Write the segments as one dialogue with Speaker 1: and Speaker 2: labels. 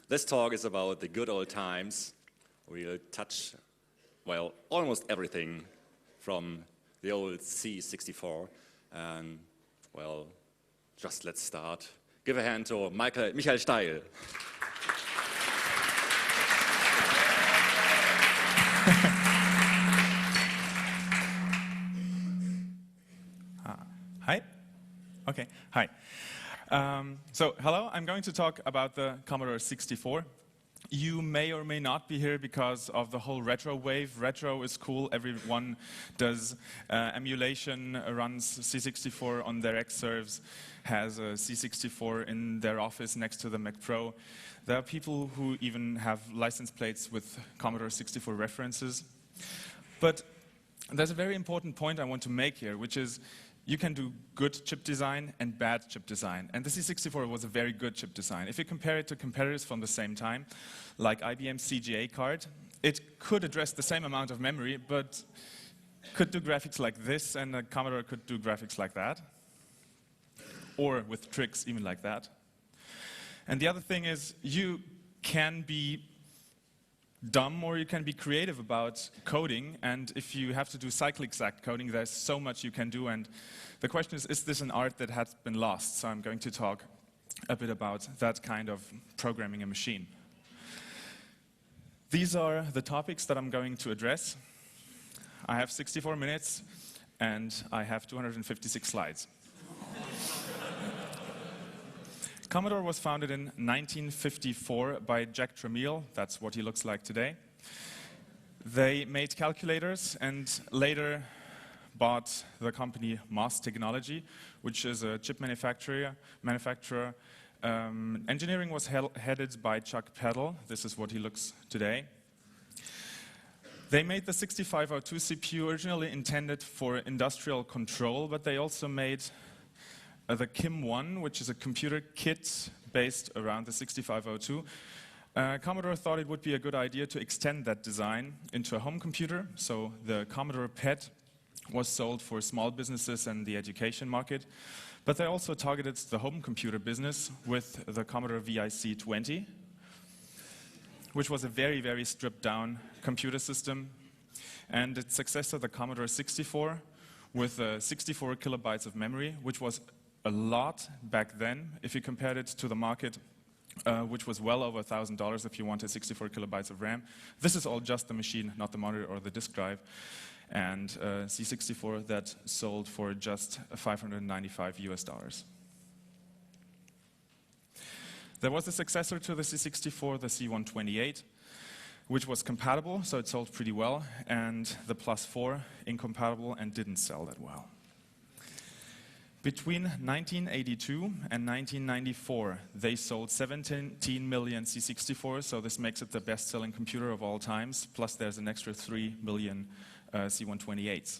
Speaker 1: This talk is about the good old times. We'll touch, well, almost everything from the old C64. And, well, just let's start. Give a hand to Michael Steil.
Speaker 2: Hi. Okay, hi. So, hello, I'm going to talk about the Commodore 64. You may or may not be here because of the whole retro wave. Retro is cool, everyone does emulation, runs C64 on their X serves, has a C64 in their office next to the Mac Pro. There are people who even have license plates with Commodore 64 references. But there's a very important point I want to make here, which is you can do good chip design and bad chip design. And the C64 was a very good chip design. If you compare it to competitors from the same time, like IBM's CGA card, it could address the same amount of memory, but could do graphics like this, and the Commodore could do graphics like that. Or with tricks even like that. And the other thing is, you can be dumb or you can be creative about coding, and if you have to do cycle exact coding, there's so much you can do, and the question is this an art that has been lost? So I'm going to talk a bit about that kind of programming a machine. These are the topics that I'm going to address. I have 64 minutes and I have 256 slides. Commodore was founded in 1954 by Jack Tramiel. That's what he looks like today. They made calculators and later bought the company MOS Technology, which is a chip manufacturer. Engineering was headed by Chuck Peddle. This is what he looks today. They made the 6502 CPU originally intended for industrial control, but they also made the KIM-1, which is a computer kit based around the 6502. Commodore thought it would be a good idea to extend that design into a home computer, so the Commodore PET was sold for small businesses and the education market, but they also targeted the home computer business with the Commodore VIC-II, which was a very, very stripped-down computer system, and its successor, the Commodore 64, with 64 kilobytes of memory, which was a lot back then, if you compared it to the market, which was well over $1,000 if you wanted 64 kilobytes of RAM. This is all just the machine, not the monitor or the disk drive. And C64 that sold for just $595 US. There was a successor to the C64, the C128, which was compatible, so it sold pretty well, and the Plus4 incompatible and didn't sell that well. Between 1982 and 1994, they sold 17 million C64s, so this makes it the best-selling computer of all times, plus there's an extra 3 million C128s.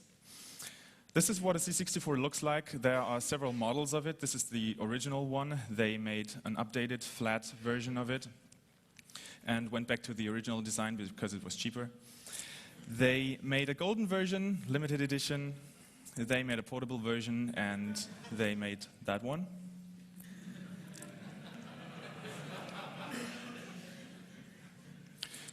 Speaker 2: This is what a C64 looks like. There are several models of it. This is the original one. They made an updated, flat version of it and went back to the original design because it was cheaper. They made a golden version, limited edition. They made a portable version, and they made that one.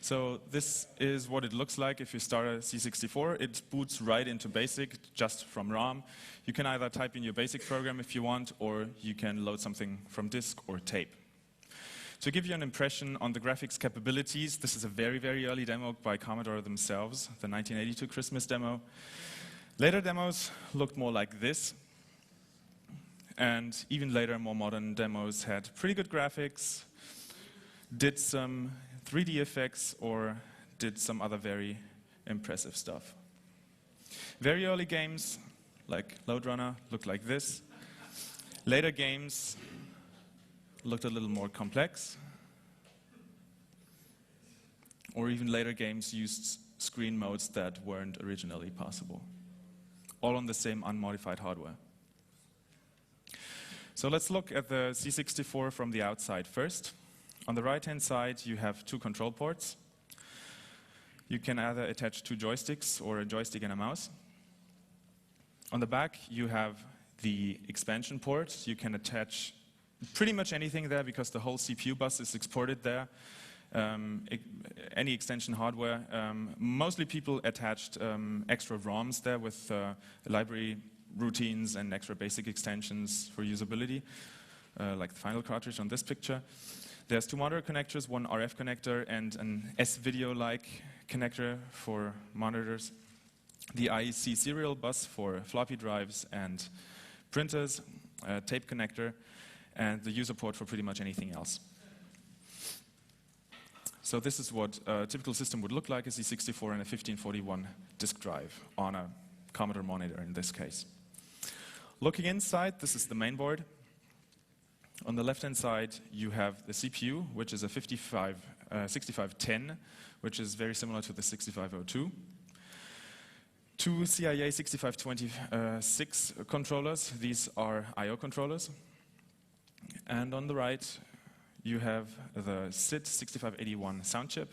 Speaker 2: So this is what it looks like if you start a C64. It boots right into BASIC, just from ROM. You can either type in your BASIC program if you want, or you can load something from disk or tape. To give you an impression on the graphics capabilities, this is a very, very early demo by Commodore themselves, the 1982 Christmas demo. Later demos looked more like this, and even later, more modern demos had pretty good graphics, did some 3D effects, or did some other very impressive stuff. Very early games, like Lode Runner, looked like this. Later games looked a little more complex, or even later games used screen modes that weren't originally possible. All on the same unmodified hardware. So let's look at the C64 from the outside first. On the right-hand side, you have two control ports. You can either attach two joysticks or a joystick and a mouse. On the back, you have the expansion port. You can attach pretty much anything there because the whole CPU bus is exported there. Any extension hardware. Mostly people attached extra ROMs there with library routines and extra basic extensions for usability, like the final cartridge on this picture. There's two monitor connectors, one RF connector and an S-Video-like connector for monitors. The IEC serial bus for floppy drives and printers, a tape connector, and the user port for pretty much anything else. So this is what a typical system would look like, a Z64 and a 1541 disk drive on a Commodore monitor in this case. Looking inside, this is the main board. On the left-hand side, you have the CPU, which is a 6510, which is very similar to the 6502. Two CIA 6526 controllers. These are I/O controllers. And on the right, you have the SID 6581 sound chip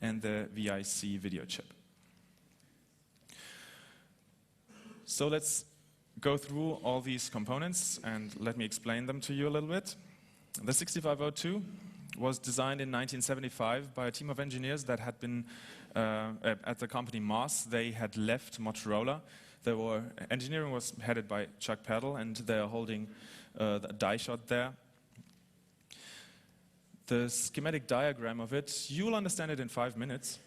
Speaker 2: and the VIC video chip. So let's go through all these components and let me explain them to you a little bit. The 6502 was designed in 1975 by a team of engineers that had been at the company Moss. They had left Motorola. Engineering was headed by Chuck Peddle, and they're holding the die shot there. The schematic diagram of it, you'll understand it in 5 minutes.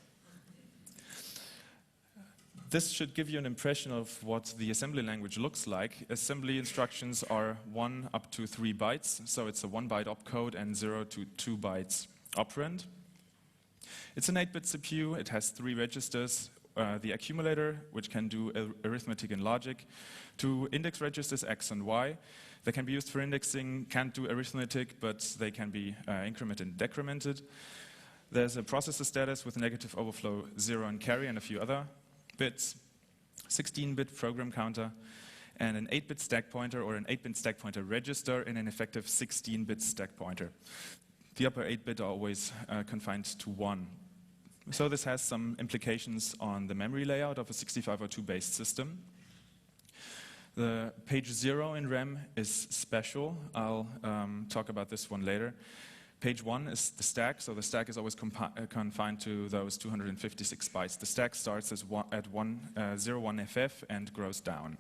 Speaker 2: This should give you an impression of what the assembly language looks like. Assembly instructions are 1 up to 3 bytes, so it's a 1-byte opcode and 0 to 2 bytes operand. It's an 8-bit CPU, it has 3 registers, the accumulator, which can do arithmetic and logic, 2 index registers, X and Y. They can be used for indexing, can't do arithmetic, but they can be incremented and decremented. There's a processor status with negative overflow 0 and carry and a few other bits, 16-bit program counter, and an 8-bit stack pointer or an 8-bit stack pointer register and an effective 16-bit stack pointer. The upper 8-bit are always confined to 1. So this has some implications on the memory layout of a 6502-based system. The page 0 in RAM is special. I'll talk about this one later. Page 1 is the stack, so the stack is always confined to those 256 bytes. The stack starts at 01FF and grows down.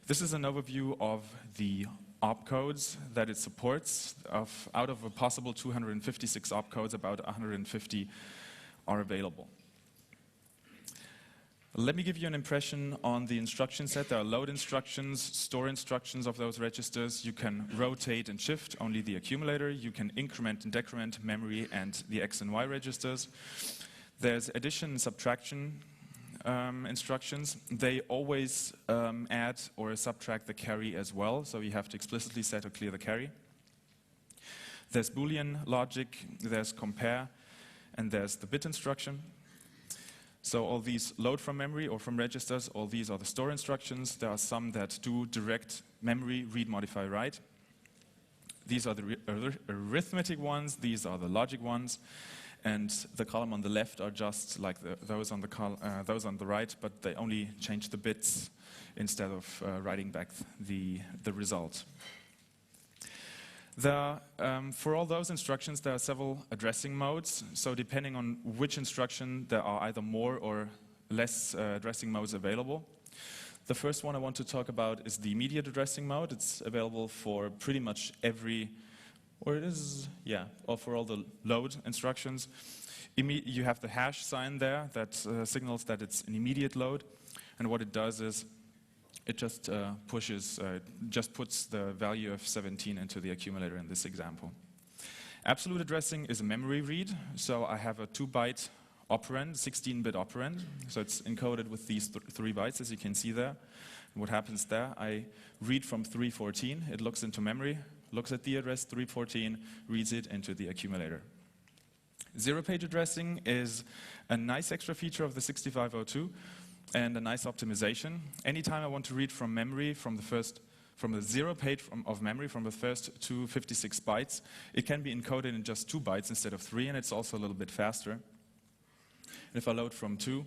Speaker 2: This is an overview of the opcodes that it supports. Out of a possible 256 opcodes, about 150 are available. Let me give you an impression on the instruction set. There are load instructions, store instructions of those registers. You can rotate and shift only the accumulator. You can increment and decrement memory and the X and Y registers. There's addition and subtraction instructions. They always add or subtract the carry as well, so you have to explicitly set or clear the carry. There's Boolean logic, there's compare, and there's the bit instruction. So all these load from memory or from registers, all these are the store instructions. There are some that do direct memory, read, modify, write. These are the arithmetic ones, these are the logic ones, and the column on the left are just like those on the right, but they only change the bits instead of writing back the result. For all those instructions, there are several addressing modes. So depending on which instruction, there are either more or less addressing modes available. The first one I want to talk about is the immediate addressing mode. It's available for pretty much or for all the load instructions. You have the hash sign there that signals that it's an immediate load. And what it does is it just puts the value of 17 into the accumulator in this example. Absolute addressing is a memory read, so I have a 2-byte operand, 16-bit operand, so it's encoded with these 3 bytes, as you can see there. And what happens there, I read from 314, it looks into memory, looks at the address 314, reads it into the accumulator. Zero-page addressing is a nice extra feature of the 6502, and a nice optimization. Anytime I want to read from memory, from the 0 page of memory, from the first 256 bytes, it can be encoded in just 2 bytes instead of 3, and it's also a little bit faster. And if I load from 2,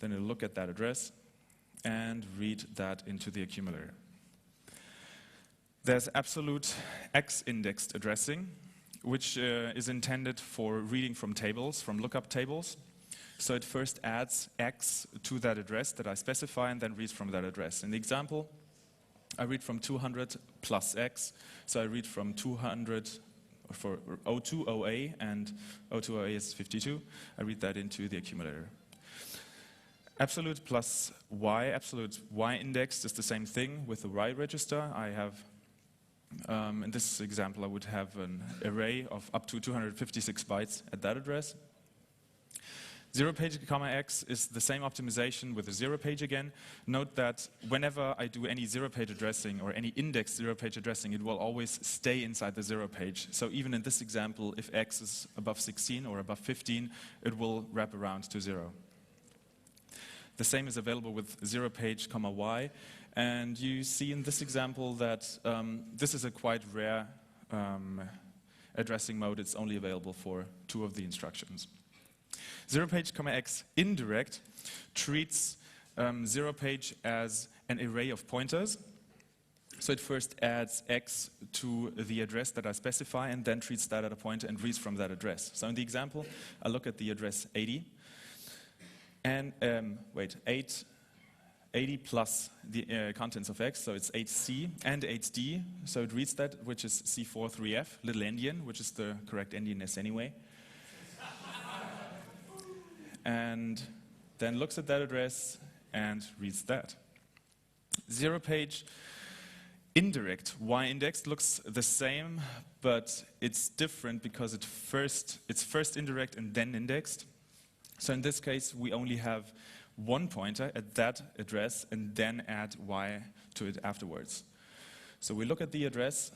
Speaker 2: then it'll look at that address and read that into the accumulator. There's absolute X-indexed addressing, which is intended for reading from tables, from lookup tables. So it first adds X to that address that I specify and then reads from that address. In the example, I read from 200 plus X, so I read from 200 for 02OA, and 02OA is 52. I read that into the accumulator. Absolute plus Y, absolute Y indexed is the same thing with the Y register. I have, in this example, I would have an array of up to 256 bytes at that address. Zero page comma X is the same optimization with a zero page again. Note that whenever I do any zero page addressing or any indexed zero page addressing, it will always stay inside the zero page. So even in this example, if X is above 16 or above 15, it will wrap around to 0. The same is available with zero page comma Y. And you see in this example that this is a quite rare addressing mode. It's only available for 2 of the instructions. Zero page comma X indirect treats zero page as an array of pointers. So it first adds X to the address that I specify and then treats that as a pointer and reads from that address. So in the example, I look at the address 80 and 80 plus the contents of X, so it's 8C and 8D. So it reads that, which is C43F, little endian, which is the correct endianness anyway. And then looks at that address and reads that. Zero page indirect Y indexed looks the same, but it's different because it's first indirect and then indexed. So in this case, we only have one pointer at that address and then add Y to it afterwards. So we look at the address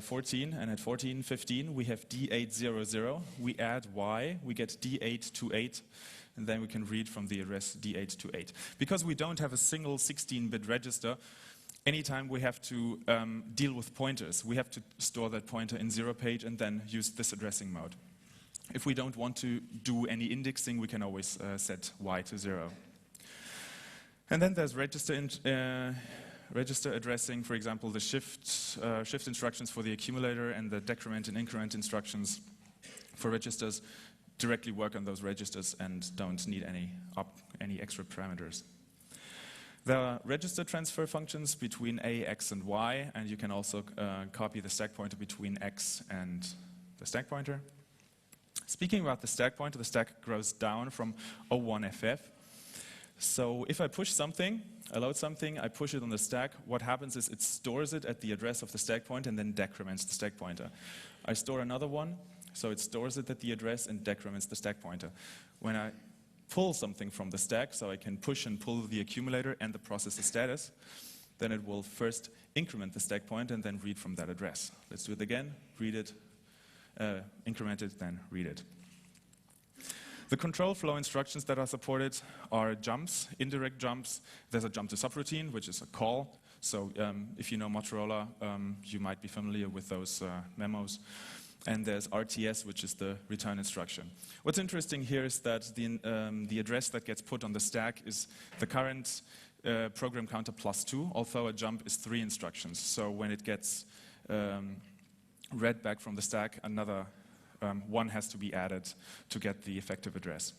Speaker 2: 14, and at 1415 we have D800. We add Y, we get D828, and then we can read from the address D828. Because we don't have a single 16-bit register, anytime we have to deal with pointers, we have to store that pointer in zero page and then use this addressing mode. If we don't want to do any indexing, we can always set Y to 0. And then there's register addressing, for example, the shift instructions for the accumulator and the decrement and increment instructions for registers directly work on those registers and don't need any extra parameters. There are register transfer functions between A, X, and Y, and you can also copy the stack pointer between X and the stack pointer. Speaking about the stack pointer, the stack grows down from 01FF. So if I push something, I load something, I push it on the stack, what happens is it stores it at the address of the stack pointer and then decrements the stack pointer. I store another one, so it stores it at the address and decrements the stack pointer. When I pull something from the stack, so I can push and pull the accumulator and the processor status, then it will first increment the stack pointer and then read from that address. Let's do it again, read it, increment it, then read it. The control flow instructions that are supported are jumps, indirect jumps. There's a jump to subroutine, which is a call. So if you know Motorola, you might be familiar with those memos. And there's RTS, which is the return instruction. What's interesting here is that the address that gets put on the stack is the current program counter +2, although a jump is 3 instructions. So when it gets read back from the stack, another one has to be added to get the effective address.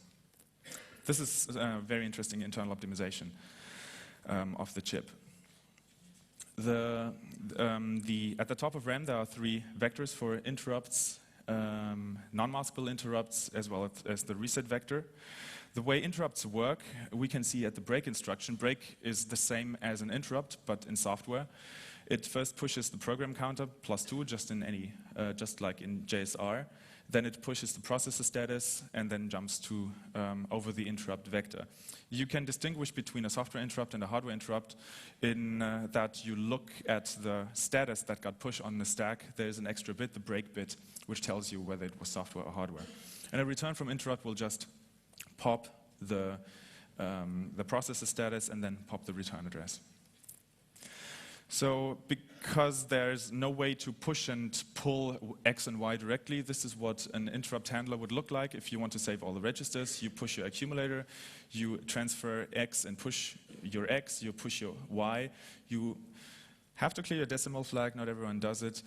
Speaker 2: This is a very interesting internal optimization of the chip. At the top of RAM, there are 3 vectors for interrupts, non-maskable interrupts, as well as the reset vector. The way interrupts work, we can see at the break instruction. Break is the same as an interrupt, but in software. It first pushes the program counter +2, just like in JSR. Then it pushes the processor status and then jumps to over the interrupt vector. You can distinguish between a software interrupt and a hardware interrupt in that you look at the status that got pushed on the stack. There's an extra bit, the break bit, which tells you whether it was software or hardware. And a return from interrupt will just pop the processor status and then pop the return address. So because there's no way to push and pull X and Y directly, this is what an interrupt handler would look like. If you want to save all the registers, you push your accumulator, you transfer X and push your X, you push your Y, you have to clear a decimal flag. Not everyone does it.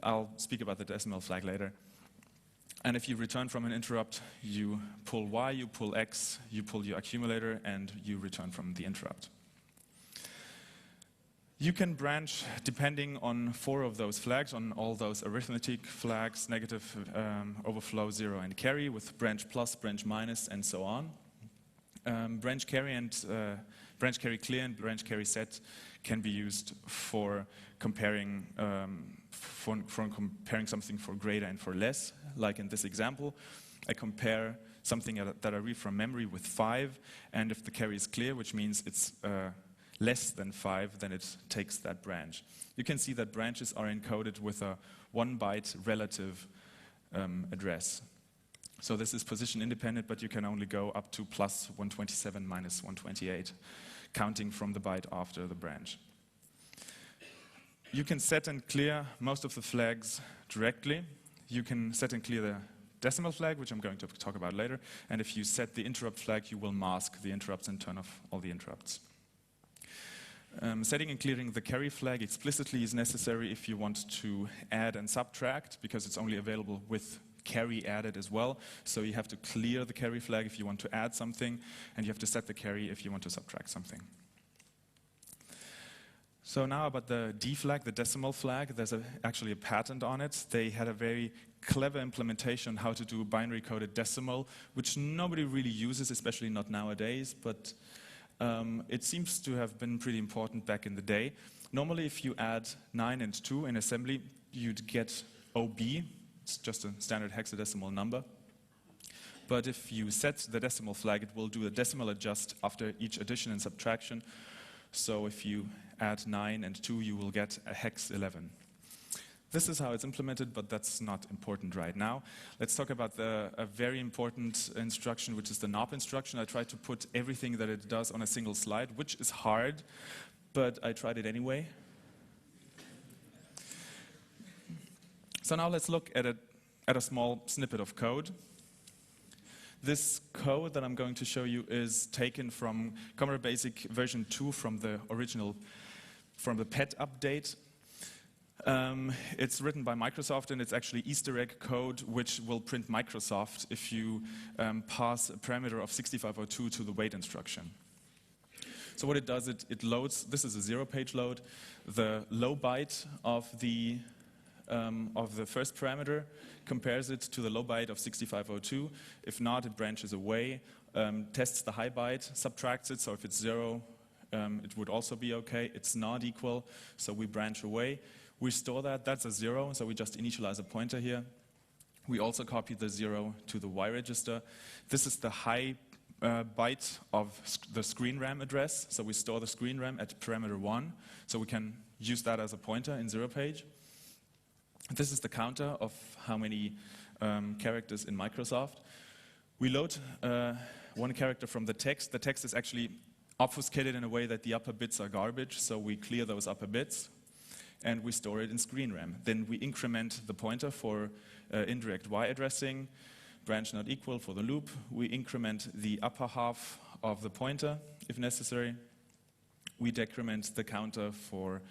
Speaker 2: I'll speak about the decimal flag later. And if you return from an interrupt, you pull Y, you pull X, you pull your accumulator, and you return from the interrupt. You can branch depending on 4 of those flags, on all those arithmetic flags, negative, overflow, 0, and carry, with branch plus, branch minus, and so on. Branch carry clear and branch carry set can be used for comparing comparing something for greater and for less. Like in this example, I compare something that I read from memory with 5, and if the carry is clear, which means it's less than 5, then it takes that branch. You can see that branches are encoded with a 1-byte relative address. So this is position independent, but you can only go up to plus 127 minus 128, counting from the byte after the branch. You can set and clear most of the flags directly. You can set and clear the decimal flag, which I'm going to talk about later. And if you set the interrupt flag, you will mask the interrupts and turn off all the interrupts. Setting and clearing the carry flag explicitly is necessary if you want to add and subtract, because it's only available with carry added as well. So you have to clear the carry flag if you want to add something, and you have to set the carry if you want to subtract something. So now about the D flag, the decimal flag, there's actually a patent on it. They had a very clever implementation on how to do binary coded decimal, which nobody really uses, especially not nowadays, but it seems to have been pretty important back in the day. Normally, if you add 9 and 2 in assembly, you'd get OB. It's just a standard hexadecimal number. But if you set the decimal flag, it will do a decimal adjust after each addition and subtraction. So if you add 9 and 2, you will get a hex 11. This is how it's implemented, but that's not important right now. Let's talk about a very important instruction, which is the knob instruction. I tried to put everything that it does on a single slide, which is hard, but I tried it anyway. So now let's look at a small snippet of code. This code that I'm going to show you is taken from Commodore Basic version 2 from the PET update. It's written by Microsoft, and it's actually Easter egg code which will print Microsoft if you pass a parameter of 6502 to the wait instruction. So what it does, it loads, this is a 0-page load, the low byte of the first parameter, compares it to the low byte of 6502. If not, it branches away, tests the high byte, subtracts it, so if it's 0, it would also be okay. It's not equal, so we branch away. We store that, that's a 0, so we just initialize a pointer here. We also copy the 0 to the Y register. This is the high byte of the screen RAM address, so we store the screen RAM at parameter 1, so we can use that as a pointer in 0-page. This is the counter of how many characters in Microsoft. We load one character from the text. The text is actually obfuscated in a way that the upper bits are garbage, so we clear those upper bits, and we store it in screen RAM. Then we increment the pointer for indirect Y addressing, branch not equal for the loop. We increment the upper half of the pointer, if necessary. We decrement the counter for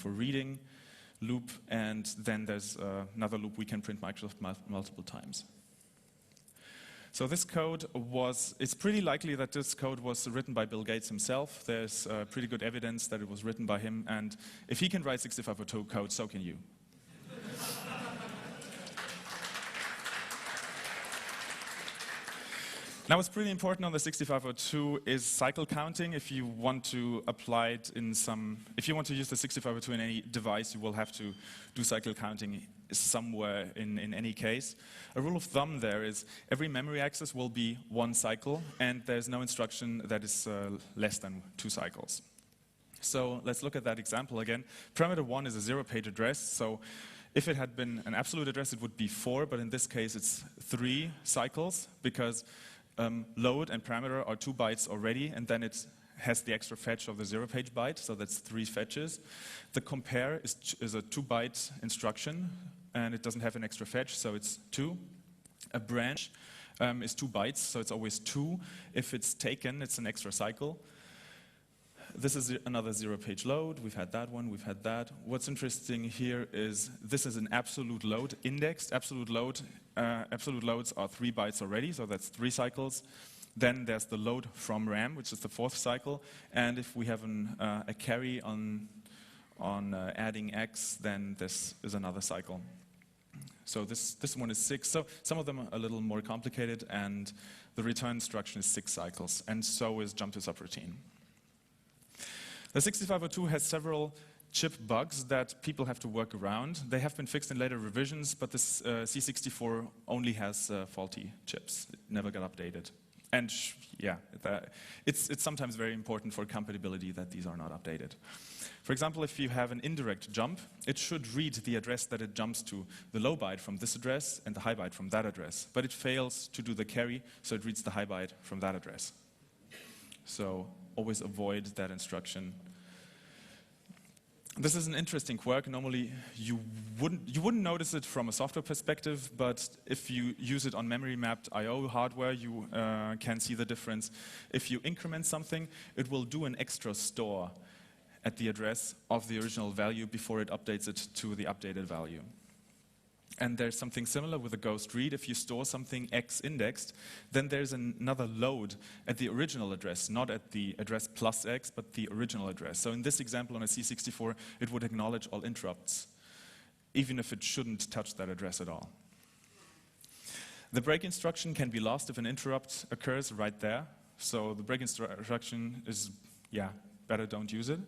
Speaker 2: reading, loop, and then there's another loop we can print Microsoft multiple times. So this code it's pretty likely that this code was written by Bill Gates himself. There's pretty good evidence that it was written by him, and if he can write 6502 code, so can you. Now, what's pretty important on the 6502 is cycle counting. If you want to apply it if you want to use the 6502 in any device, you will have to do cycle counting somewhere in any case. A rule of thumb there is every memory access will be 1 cycle, and there's no instruction that is less than 2 cycles. So let's look at that example again. Parameter 1 is a 0-page address, so if it had been an absolute address, it would be 4, but in this case it's 3 cycles, because load and parameter are 2 bytes already, and then it has the extra fetch of the 0-page byte, so that's 3 fetches. The compare is a 2-byte instruction, and it doesn't have an extra fetch, so it's 2. A branch is 2 bytes, so it's always 2. If it's taken, it's an extra cycle. This is another 0-page load. We've had that one, we've had that. What's interesting here is this is an absolute load indexed. Absolute loads are 3 bytes already, so that's 3 cycles. Then there's the load from RAM, which is the 4th cycle. And if we have a carry on adding X, then this is another cycle. So this one is 6. So some of them are a little more complicated, and the return instruction is 6 cycles, and so is jump to subroutine. The 6502 has several chip bugs that people have to work around. They have been fixed in later revisions, but this C64 only has faulty chips. It never got updated. And yeah, it's sometimes very important for compatibility that these are not updated. For example, if you have an indirect jump, it should read the address that it jumps to, the low byte from this address and the high byte from that address. But it fails to do the carry, so it reads the high byte from that address. So always avoid that instruction. This is an interesting quirk. Normally, you wouldn't notice it from a software perspective, but if you use it on memory-mapped I/O hardware, you can see the difference. If you increment something, it will do an extra store at the address of the original value before it updates it to the updated value. And there's something similar with a ghost read. If you store something X indexed, then there's another load at the original address, not at the address plus X, but the original address. So in this example on a C64, it would acknowledge all interrupts, even if it shouldn't touch that address at all. The break instruction can be lost if an interrupt occurs right there. So the break instruction is, better don't use it.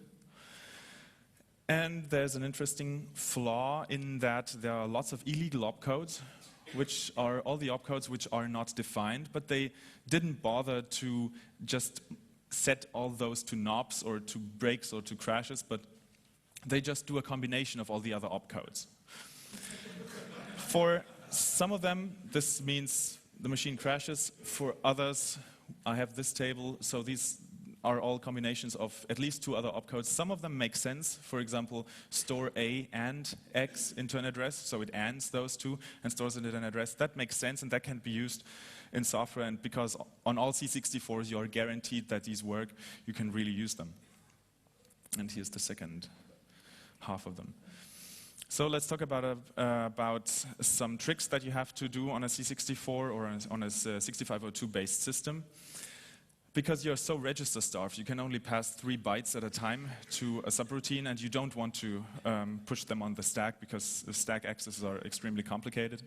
Speaker 2: And there's an interesting flaw in that there are lots of illegal opcodes, which are all the opcodes which are not defined, but they didn't bother to just set all those to knobs or to breaks or to crashes, but they just do a combination of all the other opcodes. For some of them, this means the machine crashes. For others, I have this table, so these are all combinations of at least 2 other opcodes. Some of them make sense. For example, store A and X into an address, so it ANDs those 2 and stores it in an address. That makes sense, and that can be used in software, and because on all C64s you are guaranteed that these work, you can really use them. And here's the second half of them. So let's talk about some tricks that you have to do on a C64 or on a 6502-based system. Because you're so register-starved, you can only pass 3 bytes at a time to a subroutine, and you don't want to push them on the stack because the stack accesses are extremely complicated.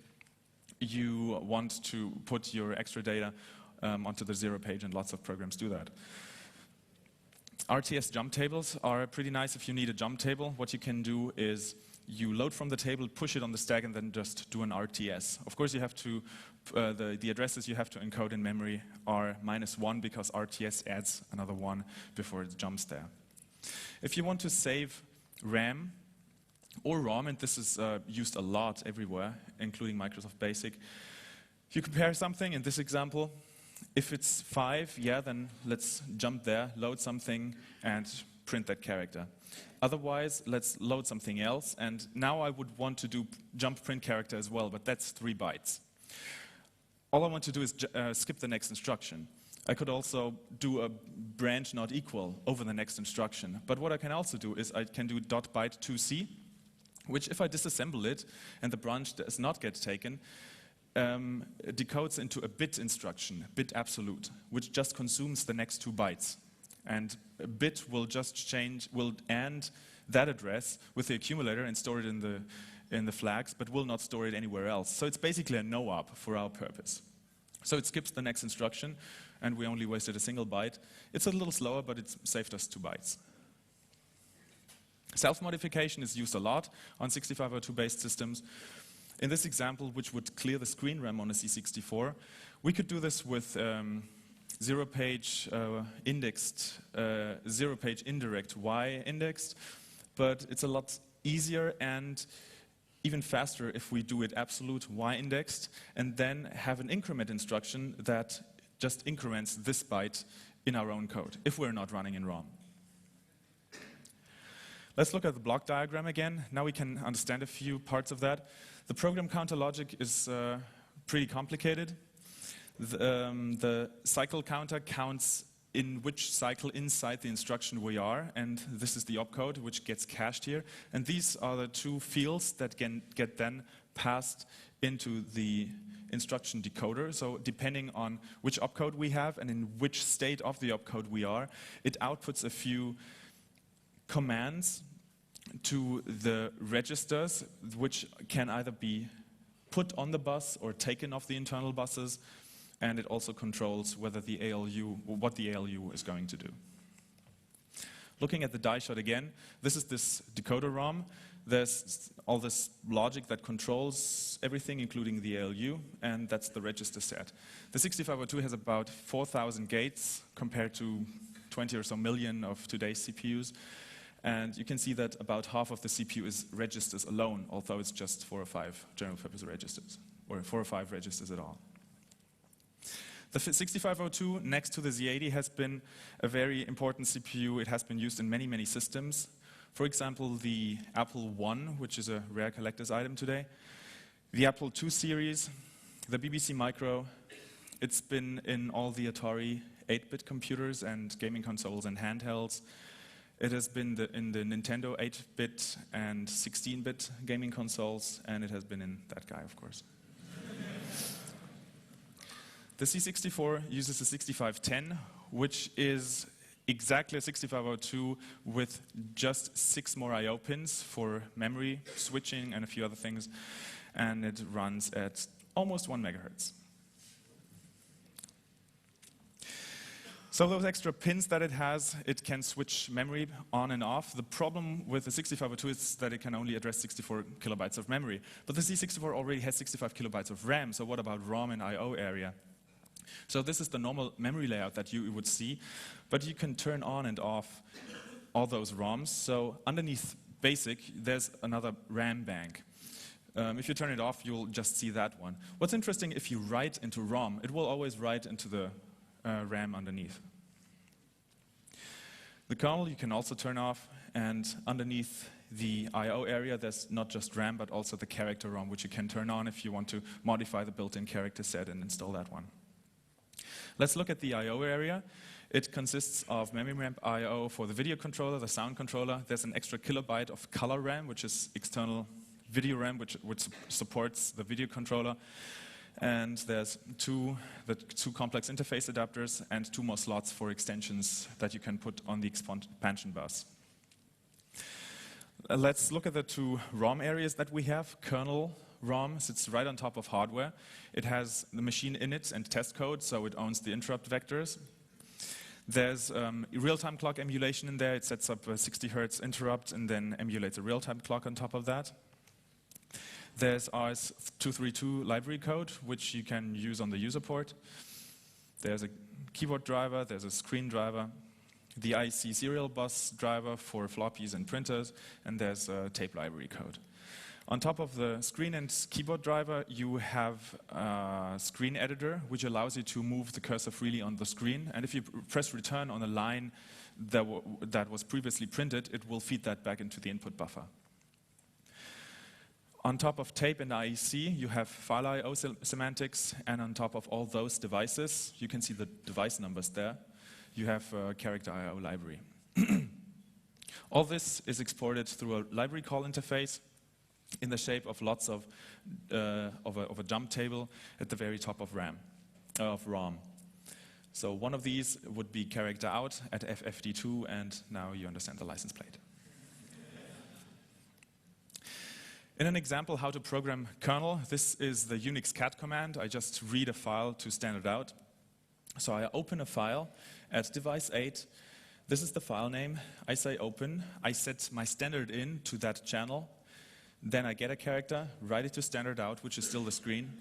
Speaker 2: You want to put your extra data onto the 0 page, and lots of programs do that. RTS jump tables are pretty nice if you need a jump table. What you can do is you load from the table, push it on the stack, and then just do an RTS. Of course, you have to the addresses you have to encode in memory are -1 because RTS adds another 1 before it jumps there. If you want to save RAM or ROM, and this is used a lot everywhere, including Microsoft Basic, you compare something. In this example, if it's 5, then let's jump there, load something, and print that character. Otherwise, let's load something else, and now I would want to do jump print character as well, but that's 3 bytes. All I want to do is skip the next instruction. I could also do a branch not equal over the next instruction, but what I can also do is I can do .byte2c, which if I disassemble it and the branch does not get taken, decodes into a bit instruction, bit absolute, which just consumes the next 2 bytes. And a bit will just will AND that address with the accumulator and store it in the flags, but will not store it anywhere else. So it's basically a no-op for our purpose. So it skips the next instruction, and we only wasted a single byte. It's a little slower, but it's saved us 2 bytes. Self-modification is used a lot on 6502-based systems. In this example, which would clear the screen RAM on a C64, we could do this with 0-page indexed, 0-page indirect Y indexed, but it's a lot easier and even faster if we do it absolute Y indexed and then have an increment instruction that just increments this byte in our own code, if we're not running in ROM. Let's look at the block diagram again. Now we can understand a few parts of that. The program counter logic is pretty complicated. The cycle counter counts in which cycle inside the instruction we are, and this is the opcode which gets cached here. And these are the two fields that can get then passed into the instruction decoder. So depending on which opcode we have and in which state of the opcode we are, it outputs a few commands to the registers, which can either be put on the bus or taken off the internal buses, and it also controls whether the ALU, what the ALU is going to do. Looking at the die shot again, this is this decoder ROM. There's all this logic that controls everything, including the ALU, and that's the register set. The 6502 has about 4,000 gates compared to 20 or so million of today's CPUs. And you can see that about half of the CPU is registers alone, although it's just 4 or 5 general purpose registers, or 4 or 5 registers at all. The 6502 next to the Z80 has been a very important CPU. It has been used in many, many systems. For example, the Apple I, which is a rare collector's item today, the Apple II series, the BBC Micro. It's been in all the Atari 8-bit computers and gaming consoles and handhelds. It has been in the Nintendo 8-bit and 16-bit gaming consoles, and it has been in that guy, of course. The C64 uses a 6510, which is exactly a 6502 with just 6 more I/O pins for memory switching and a few other things, and it runs at almost 1 megahertz. So those extra pins that it has, it can switch memory on and off. The problem with the 6502 is that it can only address 64 kilobytes of memory. But the C64 already has 65 kilobytes of RAM, so what about ROM and I/O area? So this is the normal memory layout that you would see, but you can turn on and off all those ROMs. So underneath BASIC, there's another RAM bank. If you turn it off, you'll just see that one. What's interesting, if you write into ROM, it will always write into the RAM underneath. The kernel you can also turn off, and underneath the I/O area there's not just RAM but also the character ROM, which you can turn on if you want to modify the built-in character set and install that one. Let's look at the I/O area. It consists of memory RAM I/O for the video controller, the sound controller. There's an extra kilobyte of color RAM, which is external video RAM, which supports the video controller. And there's two complex interface adapters and 2 more slots for extensions that you can put on the expansion bus. Let's look at the 2 ROM areas that we have. Kernel ROM sits right on top of hardware. It has the machine init and test code, so it owns the interrupt vectors. There's real-time clock emulation in there. It sets up a 60 hertz interrupt and then emulates a real-time clock on top of that. There's RS-232 library code, which you can use on the user port. There's a keyboard driver, there's a screen driver, the IC serial bus driver for floppies and printers, and there's a tape library code. On top of the screen and keyboard driver, you have a screen editor, which allows you to move the cursor freely on the screen. And if you press return on a line that was previously printed, it will feed that back into the input buffer. On top of tape and IEC, you have file I/O semantics, and on top of all those devices, you can see the device numbers there, you have a character I/O library. All this is exported through a library call interface in the shape of lots of a jump table at the very top of ROM. So one of these would be character out at FFD2, and now you understand the license plate. In an example how to program kernel, this is the Unix cat command. I just read a file to standard out. So I open a file at device 8. This is the file name. I say open. I set my standard in to that channel. Then I get a character, write it to standard out, which is still the screen.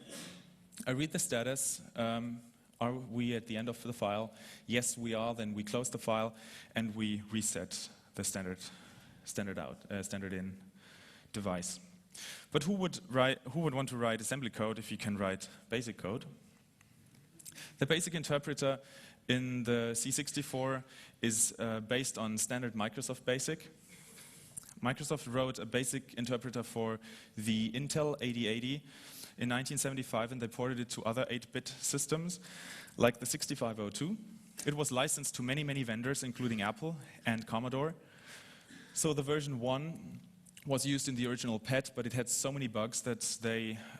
Speaker 2: I read the status. Are we at the end of the file? Yes, we are. Then we close the file and we reset the standard in device. But who would want to write assembly code if you can write basic code? The basic interpreter in the C64 is based on standard Microsoft BASIC. Microsoft wrote a basic interpreter for the Intel 8080 in 1975, and they ported it to other 8-bit systems, like the 6502. It was licensed to many, many vendors, including Apple and Commodore. So the version 1 was used in the original PET, but it had so many bugs that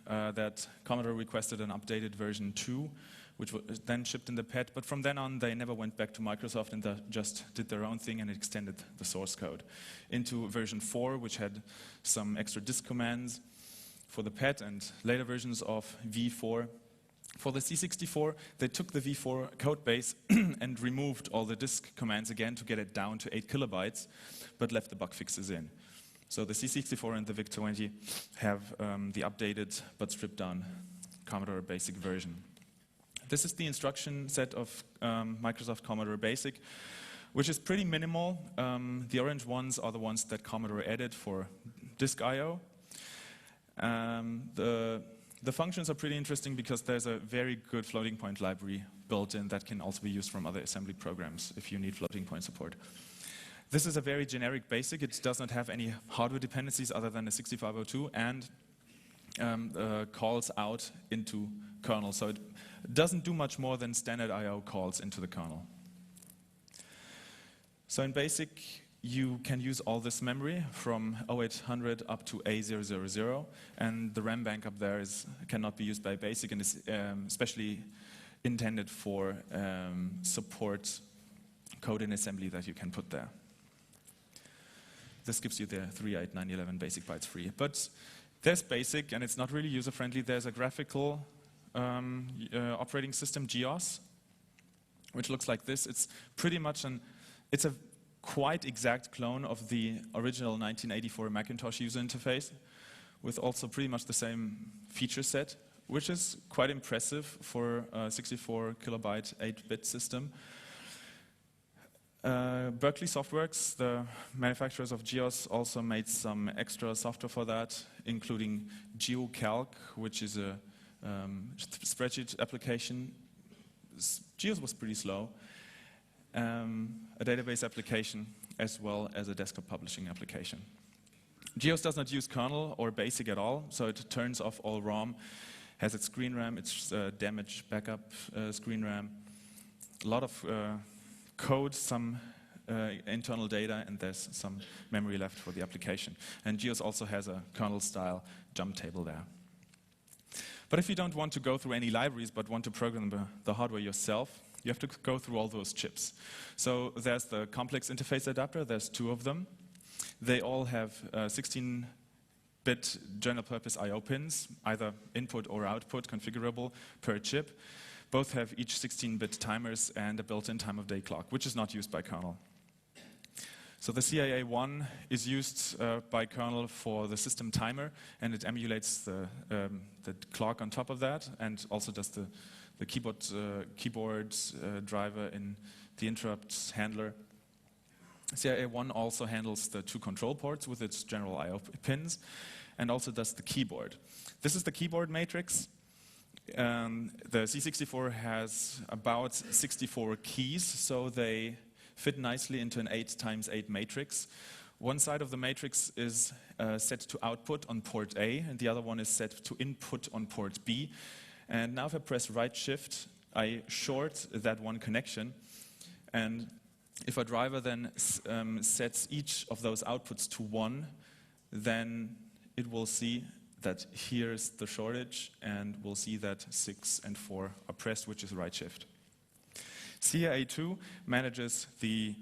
Speaker 2: that Commodore requested an updated version 2, which was then shipped in the PET. But from then on, they never went back to Microsoft and just did their own thing and extended the source code into version 4, which had some extra disk commands for the PET and later versions of V4. For the C64, they took the V4 code base and removed all the disk commands again to get it down to 8 kilobytes, but left the bug fixes in. So the C64 and the VIC-20 have the updated but stripped down Commodore Basic version. This is the instruction set of Microsoft Commodore Basic, which is pretty minimal. The orange ones are the ones that Commodore added for disk I/O. The functions are pretty interesting because there's a very good floating point library built in that can also be used from other assembly programs if you need floating point support. This is a very generic BASIC. It does not have any hardware dependencies other than the 6502 and calls out into kernel. So it doesn't do much more than standard I/O calls into the kernel. So in BASIC, you can use all this memory from 0800 up to A000, and the RAM bank up there cannot be used by BASIC and is especially intended for support code in assembly that you can put there. This gives you the 38911 BASIC bytes free. But there's BASIC, and it's not really user-friendly. There's a graphical operating system, GEOS, which looks like this. It's pretty much it's a quite exact clone of the original 1984 Macintosh user interface, with also pretty much the same feature set, which is quite impressive for a 64 kilobyte 8-bit system. Berkeley Softworks, the manufacturers of GEOS, also made some extra software for that, including GeoCalc, which is a spreadsheet application. GEOS was pretty slow. A database application, as well as a desktop publishing application. GEOS does not use kernel or BASIC at all, so it turns off all ROM, has its screen RAM, its damage backup screen RAM, a lot of code, some internal data, and there's some memory left for the application. And GEOS also has a kernel-style jump table there. But if you don't want to go through any libraries but want to program the hardware yourself, you have to go through all those chips. So there's the complex interface adapter, there's 2 of them. They all have 16-bit general-purpose I/O pins, either input or output configurable per chip. Both have each 16-bit timers and a built-in time-of-day clock, which is not used by kernel. So the CIA1 is used by kernel for the system timer, and it emulates the clock on top of that, and also does the keyboard driver in the interrupt handler. CIA1 also handles the 2 control ports with its general I/O pins, and also does the keyboard. This is the keyboard matrix. The C64 has about 64 keys, so they fit nicely into an 8x8 matrix. One side of the matrix is set to output on port A, and the other one is set to input on port B. And now if I press right shift, I short that one connection. And if a driver then sets each of those outputs to 1, then it will see that here's the shortage, and we'll see that 6 and 4 are pressed, which is right shift. CIA2 manages the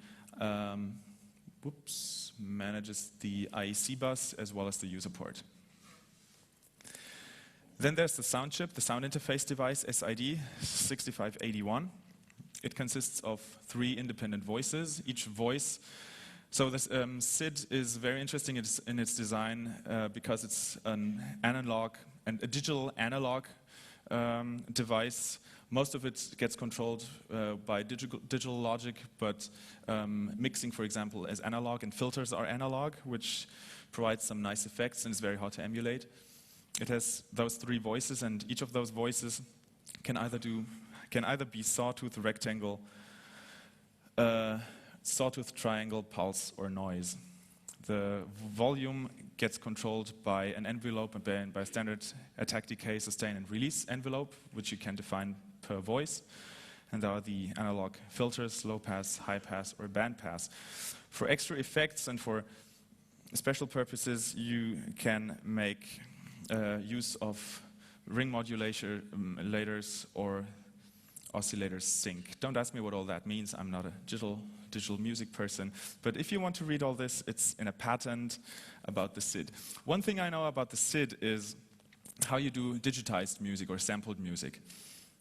Speaker 2: IEC bus as well as the user port. Then there's the sound chip, the sound interface device, SID 6581. It consists of 3 independent voices. Each voice, so this SID is very interesting in its design because it's an analog and a digital analog device. Most of it gets controlled by digital logic, but mixing, for example, is analog, and filters are analog, which provides some nice effects and is very hard to emulate. It has those 3 voices, and each of those voices can either be sawtooth, rectangle, sawtooth, triangle, pulse, or noise. The volume gets controlled by an envelope and by a standard attack, decay, sustain, and release envelope, which you can define per voice. and there are the analog filters, low pass, high pass, or band pass. For extra effects and for special purposes, you can make use of ring modulators or oscillator sync. Don't ask me what all that means. I'm not a digital music person. But if you want to read all this, it's in a patent about the SID. One thing I know about the SID is how you do digitized music or sampled music.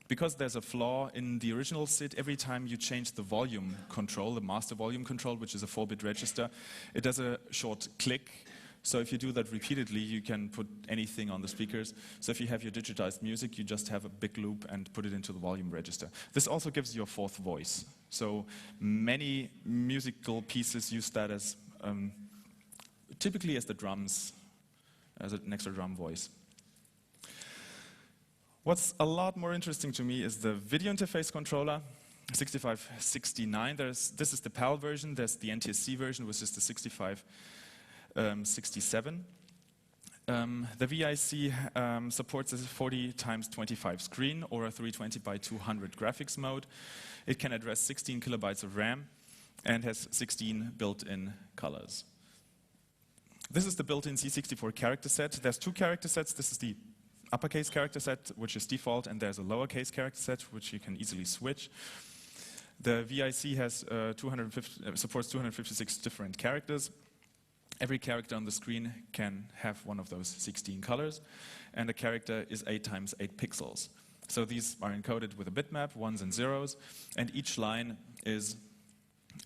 Speaker 2: Because there's a flaw in the original SID, every time you change the volume control, the master volume control, which is a 4-bit register, it does a short click. So if you do that repeatedly, you can put anything on the speakers. So if you have your digitized music, you just have a big loop and put it into the volume register. This also gives you a fourth voice. So many musical pieces use that as typically as the drums, as an extra drum voice. What's a lot more interesting to me is the video interface controller, 6569. This is the PAL version. There's the NTSC version, which is the 6567. The VIC supports a 40x25 screen or a 320 by 200 graphics mode. It can address 16 kilobytes of RAM and has 16 built-in colors. This is the built-in C64 character set. There's two character sets. This is the uppercase character set, which is default, and there's a lowercase character set, which you can easily switch. The VIC has supports 256 different characters. Every character on the screen can have one of those 16 colors, and a character is 8 × 8 pixels. So these are encoded with a bitmap, ones and zeros, and each line is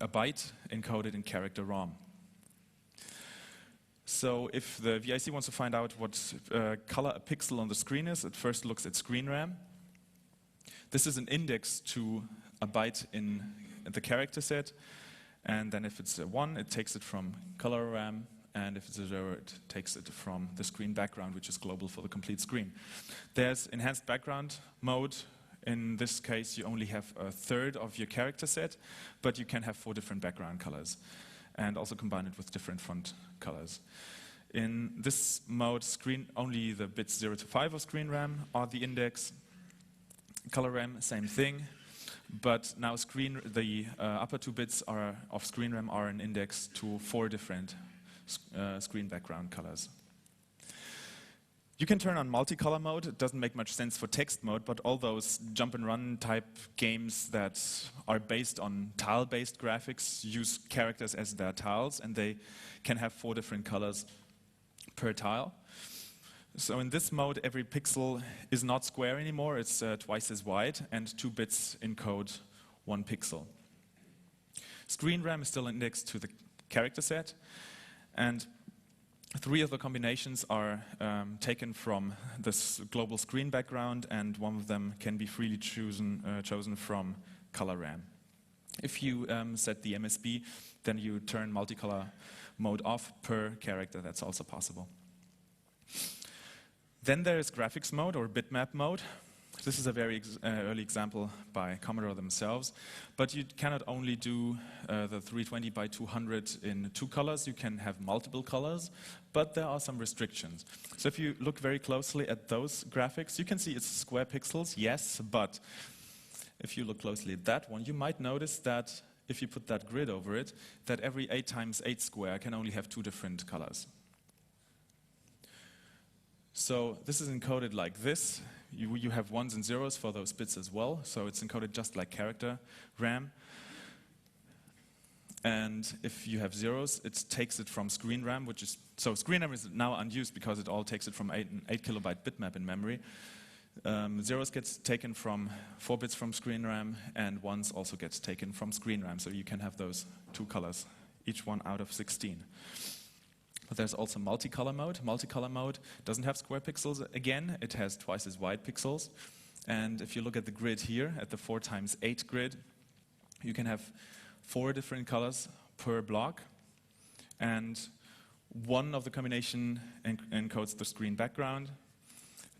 Speaker 2: a byte encoded in character ROM. So if the VIC wants to find out what color a pixel on the screen is, it first looks at screen RAM. This is an index to a byte in the character set. And then if it's a 1, it takes it from color RAM. And if it's a 0, it takes it from the screen background, which is global for the complete screen. There's enhanced background mode. In this case, you only have a third of your character set, but you can have 4 different background colors and also combine it with different font colors. In this mode, only the bits 0 to 5 of screen RAM are the index. Color RAM, same thing. But now the upper 2 bits of screen RAM are an index to 4 different screen background colors. You can turn on multicolor mode. It doesn't make much sense for text mode, but all those jump and run type games that are based on tile-based graphics use characters as their tiles, and they can have 4 different colors per tile. So in this mode, every pixel is not square anymore. It's twice as wide, and 2 bits encode 1 pixel. Screen RAM is still indexed to the character set, and 3 of the combinations are taken from this global screen background, and 1 of them can be freely chosen from color RAM. If you set the MSB, then you turn multicolor mode off per character. That's also possible. Then there is graphics mode or bitmap mode. This is a very early example by Commodore themselves, but you cannot only do the 320 by 200 in 2 colors, you can have multiple colors, but there are some restrictions. So if you look very closely at those graphics, you can see it's square pixels, yes, but if you look closely at that one, you might notice that if you put that grid over it, that every 8 × 8 square can only have 2 different colors. So this is encoded like this. You have 1s and 0s for those bits as well, so it's encoded just like character RAM. And if you have 0s, it takes it from screen RAM, so screen RAM is now unused because it all takes it from 8 kilobyte bitmap in memory. 0s gets taken from 4 bits from screen RAM, and 1s also gets taken from screen RAM, so you can have those 2 colors, each one out of 16. But there's also multicolor mode. Multicolor mode doesn't have square pixels again. It has twice as wide pixels. And if you look at the grid here, at the 4 × 8 grid, you can have 4 different colors per block. And 1 of the combination encodes the screen background.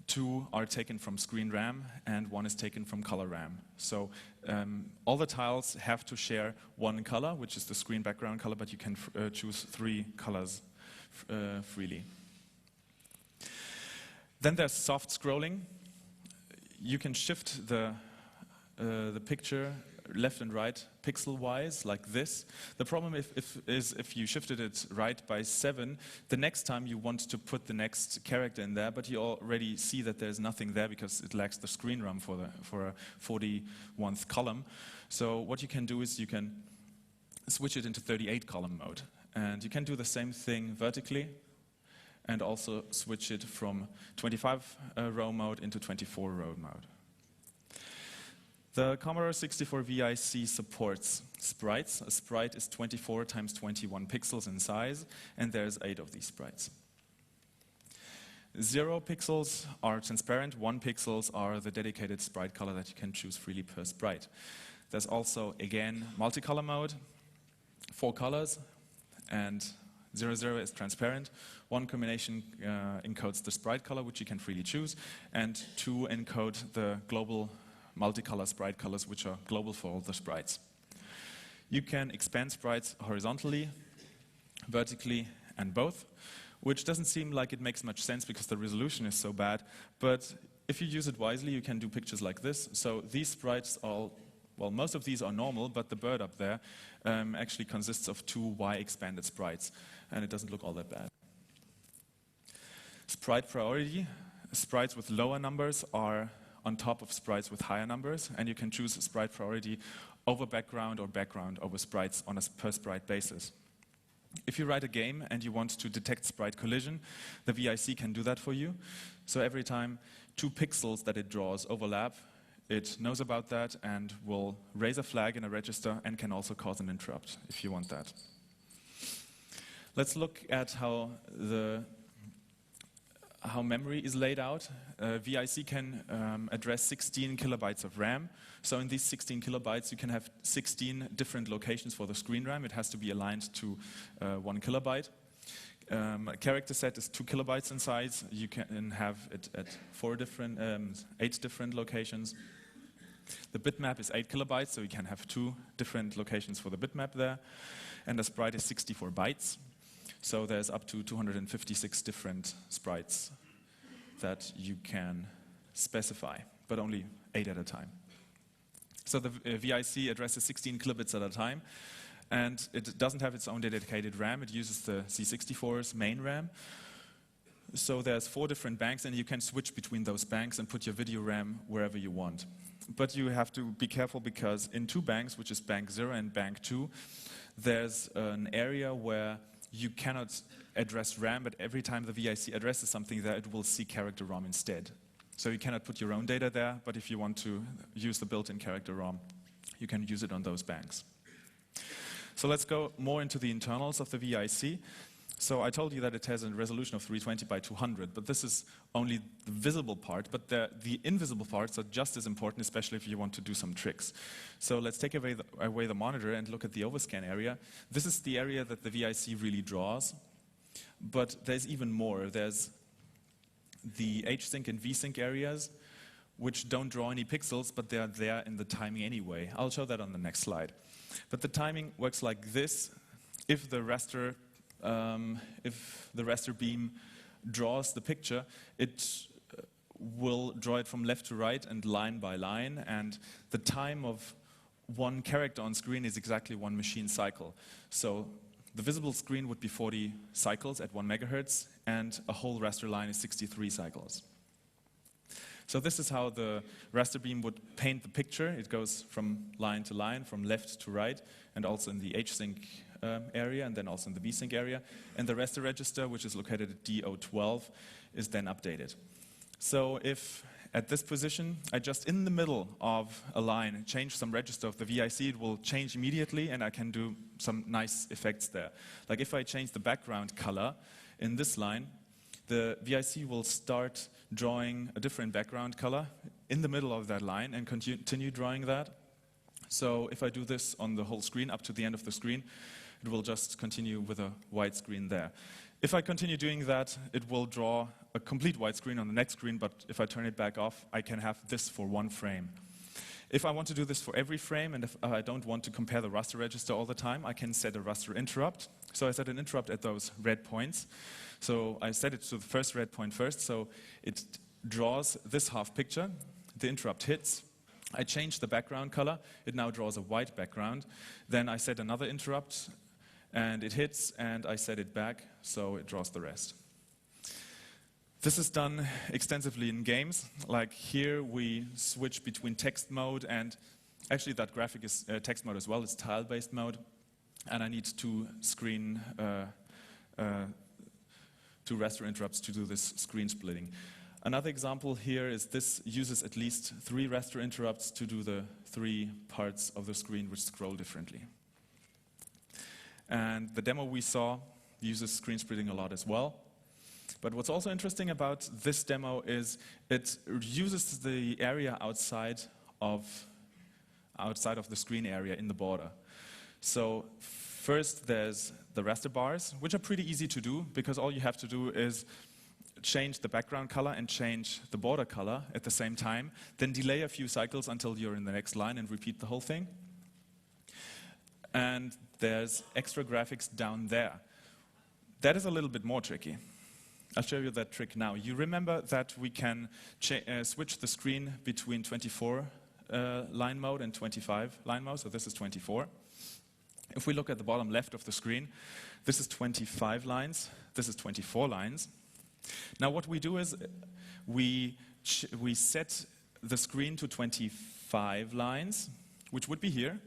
Speaker 2: 2 are taken from screen RAM, and 1 is taken from color RAM. So all the tiles have to share 1 color, which is the screen background color, but you can choose 3 colors freely. Then there's soft scrolling. You can shift the the picture left and right pixel-wise, like this. The problem is if you shifted it right by 7, the next time you want to put the next character in there, but you already see that there's nothing there because it lacks the screen RAM for a 41st column. So what you can do is you can switch it into 38 column mode. And you can do the same thing vertically and also switch it from 25 row mode into 24 row mode. The Commodore 64 VIC supports sprites. A sprite is 24 times 21 pixels in size, and there's 8 of these sprites. 0 pixels are transparent, 1 pixels are the dedicated sprite color that you can choose freely per sprite. There's also, again, multicolor mode, 4 colors, and 00 is transparent. 1 combination encodes the sprite color, which you can freely choose, and 2 encode the global multicolor sprite colors, which are global for all the sprites. You can expand sprites horizontally, vertically, and both, which doesn't seem like it makes much sense because the resolution is so bad, but if you use it wisely, you can do pictures like this. So these sprites are, well, most of these are normal, but the bird up there actually consists of 2 Y-expanded sprites, and it doesn't look all that bad. Sprite priority. Sprites with lower numbers are on top of sprites with higher numbers, and you can choose sprite priority over background or background over sprites on a per sprite basis. If you write a game and you want to detect sprite collision, the VIC can do that for you. So every time 2 pixels that it draws overlap, it knows about that and will raise a flag in a register and can also cause an interrupt if you want that. Let's look at how memory is laid out. VIC can address 16 kilobytes of RAM. So in these 16 kilobytes, you can have 16 different locations for the screen RAM. It has to be aligned to 1 kilobyte. A character set is 2 kilobytes in size. You can have it at 8 different locations. The bitmap is 8 kilobytes, so you can have 2 different locations for the bitmap there. And the sprite is 64 bytes. So there's up to 256 different sprites that you can specify, but only 8 at a time. So the VIC addresses 16 kilobits at a time, and it doesn't have its own dedicated RAM. It uses the C64's main RAM. So there's 4 different banks, and you can switch between those banks and put your video RAM wherever you want. But you have to be careful because in 2 banks, which is bank 0 and bank 2, there's an area where you cannot address RAM, but every time the VIC addresses something there, it will see character ROM instead. So you cannot put your own data there, but if you want to use the built-in character ROM, you can use it on those banks. So let's go more into the internals of the VIC. So I told you that it has a resolution of 320 by 200, but this is only the visible part, but the invisible parts are just as important, especially if you want to do some tricks. So let's take away the monitor and look at the overscan area. This is the area that the VIC really draws, but there's even more. There's the H-sync and V-sync areas, which don't draw any pixels, but they're there in the timing anyway. I'll show that on the next slide. But the timing works like this. If the raster beam draws the picture, it will draw it from left to right and line by line, and the time of 1 character on screen is exactly 1 machine cycle. So the visible screen would be 40 cycles at 1 megahertz, and a whole raster line is 63 cycles. So this is how the raster beam would paint the picture. It goes from line to line, from left to right, and also in the H-sync area, and then also in the V-sync area. And the raster register, which is located at D012, is then updated. So if at this position, I just in the middle of a line change some register of the VIC, it will change immediately, and I can do some nice effects there. Like if I change the background color in this line, the VIC will start drawing a different background color in the middle of that line and continue drawing that. So if I do this on the whole screen up to the end of the screen, it will just continue with a white screen there. If I continue doing that, it will draw a complete white screen on the next screen, but if I turn it back off, I can have this for 1 frame. If I want to do this for every frame, and if I don't want to compare the raster register all the time, I can set a raster interrupt. So I set an interrupt at those red points. So I set it to the first red point first, so it draws this half picture, the interrupt hits, I change the background color. It now draws a white background. Then I set another interrupt, and it hits, and I set it back, so it draws the rest. This is done extensively in games. Like here, we switch between text mode and actually that graphic is text mode as well. It's tile-based mode, and I need two raster interrupts to do this screen splitting. Another example here is this uses at least 3 raster interrupts to do the 3 parts of the screen which scroll differently. And the demo we saw uses screen splitting a lot as well. But what's also interesting about this demo is it uses the area outside of the screen area in the border. So first there's the raster bars, which are pretty easy to do because all you have to do is change the background color and change the border color at the same time, then delay a few cycles until you're in the next line and repeat the whole thing. And there's extra graphics down there. That is a little bit more tricky. I'll show you that trick now. You remember that we can switch the screen between 24 line mode and 25 line mode, so this is 24. If we look at the bottom left of the screen, this is 25 lines, this is 24 lines. Now what we do is we set the screen to 25 lines, which would be here,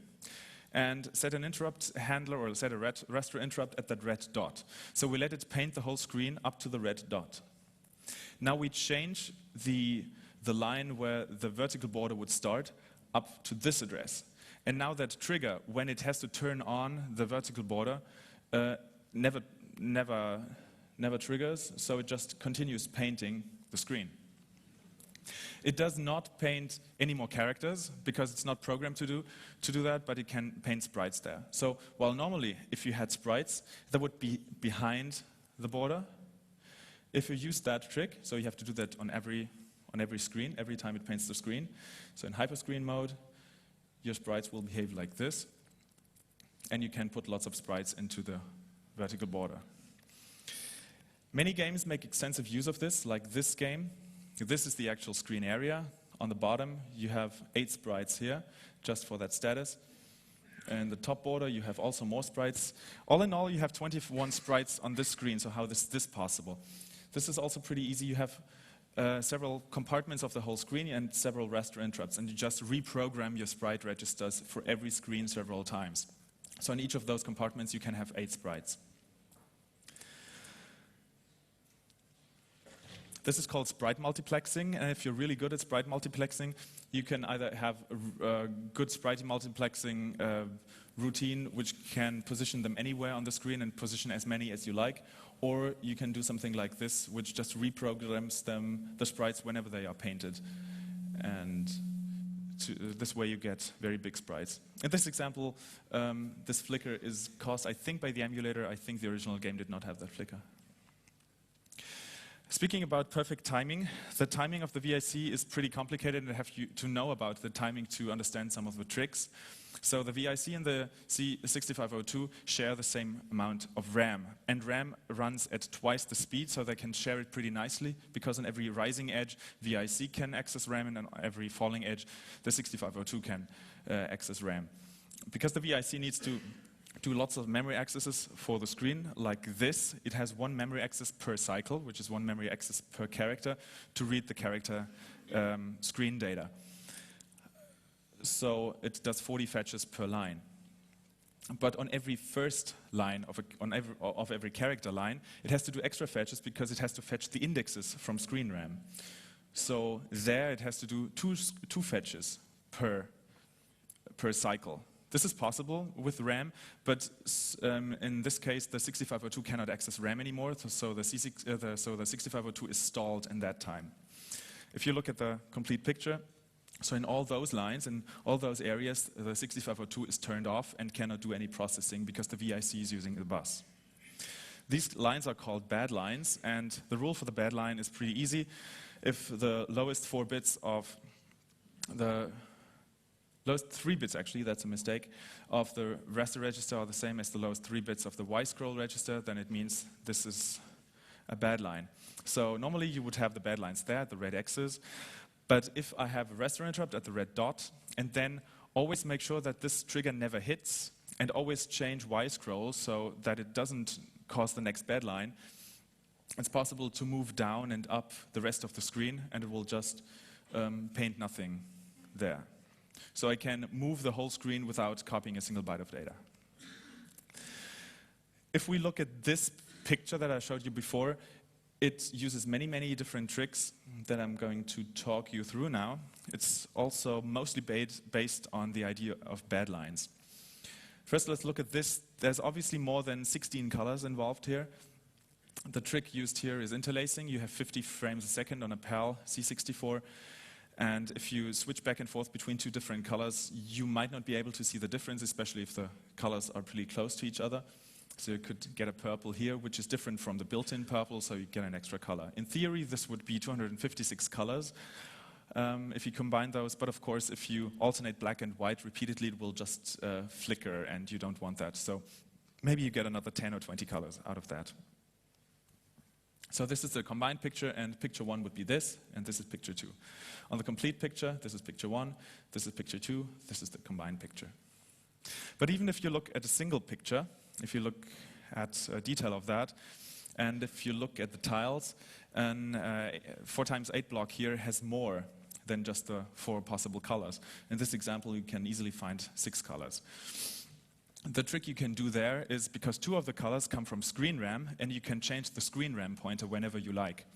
Speaker 2: and set an interrupt handler or set a raster interrupt at that red dot. So we let it paint the whole screen up to the red dot. Now we change the line where the vertical border would start up to this address. And now that trigger, when it has to turn on the vertical border, never triggers, so it just continues painting the screen. It does not paint any more characters because it's not programmed to do that, but it can paint sprites there. So while normally if you had sprites, that would be behind the border. If you use that trick, so you have to do that on every screen, every time it paints the screen. So in hyperscreen mode, your sprites will behave like this, and you can put lots of sprites into the vertical border. Many games make extensive use of this, like this game. This is the actual screen area. On the bottom, you have 8 sprites here, just for that status. And the top border, you have also more sprites. All in all, you have 21 sprites on this screen, so how is this possible? This is also pretty easy. You have several compartments of the whole screen and several raster interrupts, and you just reprogram your sprite registers for every screen several times. So in each of those compartments, you can have 8 sprites. This is called sprite multiplexing, and if you're really good at sprite multiplexing, you can either have a good sprite multiplexing routine which can position them anywhere on the screen and position as many as you like, or you can do something like this, which just reprograms the sprites whenever they are painted. And this way you get very big sprites. In this example, this flicker is caused, I think, by the emulator. I think the original game did not have that flicker. Speaking about perfect timing, the timing of the VIC is pretty complicated, and I have to know about the timing to understand some of the tricks. So the VIC and the C6502 share the same amount of RAM, and RAM runs at twice the speed, so they can share it pretty nicely, because on every rising edge, VIC can access RAM, and on every falling edge, the 6502 can access RAM. Because the VIC needs to do lots of memory accesses for the screen, like this. It has 1 memory access per cycle, which is 1 memory access per character, to read the character screen data. So it does 40 fetches per line. But on every first line of every character line, it has to do extra fetches because it has to fetch the indexes from screen RAM. So there it has to do two fetches per cycle. This is possible with RAM, but in this case, the 6502 cannot access RAM anymore, so the 6502 is stalled in that time. If you look at the complete picture, so in all those lines, in all those areas, the 6502 is turned off and cannot do any processing because the VIC is using the bus. These lines are called bad lines, and the rule for the bad line is pretty easy. If the lowest 4 bits of the lowest 3 bits, actually, that's a mistake, of the raster register are the same as the lowest 3 bits of the Y scroll register, then it means this is a bad line. So normally you would have the bad lines there, the red X's, But if I have a restore interrupt at the red dot, and then always make sure that this trigger never hits, and always change Y scroll so that it doesn't cause the next bad line, it's possible to move down and up the rest of the screen, and it will just paint nothing there. So I can move the whole screen without copying a single byte of data. If we look at this picture that I showed you before, it uses many, many different tricks that I'm going to talk you through now. It's also mostly based on the idea of bad lines. First, let's look at this. There's obviously more than 16 colors involved here. The trick used here is interlacing. You have 50 frames a second on a PAL C64. And if you switch back and forth between two different colors, you might not be able to see the difference, especially if the colors are pretty close to each other. So you could get a purple here, which is different from the built-in purple, so you get an extra color. In theory, this would be 256 colors if you combine those. But of course, if you alternate black and white repeatedly, it will just flicker, and you don't want that. So maybe you get another 10 or 20 colors out of that. So this is the combined picture, and picture 1 would be this, and this is picture 2. On the complete picture, this is picture 1, this is picture 2, this is the combined picture. But even if you look at a single picture, if you look at a detail of that, and if you look at the tiles, an 4x8 block here has more than just the 4 possible colors. In this example, you can easily find 6 colors. The trick you can do there is, because 2 of the colors come from screen RAM, and you can change the screen RAM pointer whenever you like.